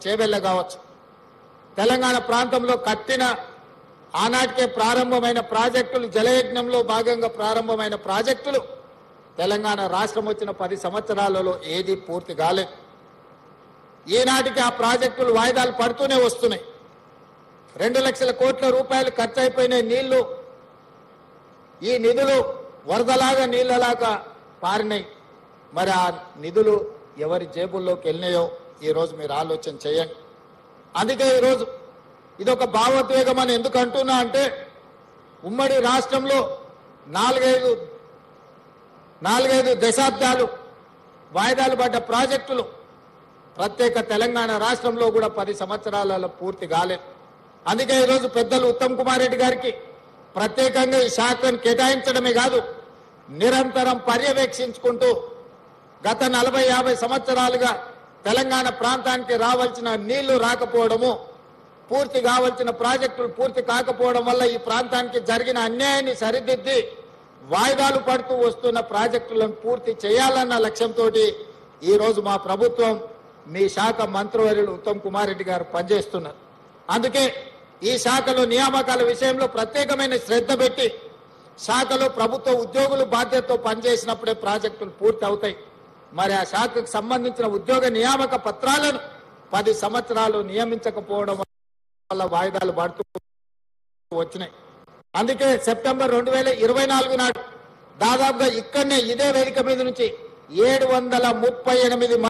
చేవెళ్ళ కావచ్చు, తెలంగాణ ప్రాంతంలో కట్టిన ఆనాటికే ప్రారంభమైన ప్రాజెక్టులు, జలయజ్ఞంలో భాగంగా ప్రారంభమైన ప్రాజెక్టులు తెలంగాణ రాష్ట్రం వచ్చిన 10 సంవత్సరాలలో ఏది పూర్తి కాలేదు. ఈనాటికి ఆ ప్రాజెక్టులు వాయిదాలు పడుతూనే వస్తున్నాయి. 2 లక్షల కోట్ల రూపాయలు ఖర్చు అయిపోయిన నీళ్లు, ఈ నిధులు వరదలాగా నీళ్లలాగా పారినాయి. మరి ఆ నిధులు ఎవరి జేబుల్లోకి వెళ్ళినాయో ఈరోజు మీరు ఆలోచన చేయండి. అందుకే ఈరోజు ఇదొక భావోద్వేగం అని ఎందుకు అంటున్నా అంటే, ఉమ్మడి రాష్ట్రంలో 4-5 దశాబ్దాలు వాయిదాలు పడ్డ ప్రాజెక్టులు ప్రత్యేక తెలంగాణ రాష్ట్రంలో కూడా 10 సంవత్సరాలలో పూర్తి కాలేదు. అందుకే ఈరోజు పెద్దలు ఉత్తమ్ కుమార్ రెడ్డి గారికి ప్రత్యేకంగా ఈ శాఖను కేటాయించడమే కాదు, నిరంతరం పర్యవేక్షించుకుంటూ గత 40-50 సంవత్సరాలుగా తెలంగాణ ప్రాంతానికి రావాల్సిన నీళ్లు రాకపోవడము, పూర్తి కావాల్సిన ప్రాజెక్టులు పూర్తి కాకపోవడం వల్ల ఈ ప్రాంతానికి జరిగిన అన్యాయాన్ని సరిదిద్ది వాయిదాలు పడుతూ వస్తున్న ప్రాజెక్టులను పూర్తి చేయాలన్న లక్ష్యంతో ఈరోజు మా ప్రభుత్వం, మీ శాఖ మంత్రివర్యులు ఉత్తమ్ కుమార్ రెడ్డి గారు పనిచేస్తున్నారు. అందుకే ఈ శాఖలో నియామకాల విషయంలో ప్రత్యేకమైన శ్రద్ధ పెట్టి శాఖలో ప్రభుత్వ ఉద్యోగులు బాధ్యతతో పనిచేసినప్పుడే ప్రాజెక్టులు పూర్తి అవుతాయి. మరి ఆ శాఖకు సంబంధించిన ఉద్యోగ నియామక పత్రాలను 10 సంవత్సరాలు నియమించకపోవడం వల్ల వాయిదాలు పడుతూ వచ్చినాయి. అందుకే సెప్టెంబర్ 2024 నాడు దాదాపుగా ఇక్కడనే ఇదే వేదిక మీద నుంచి 738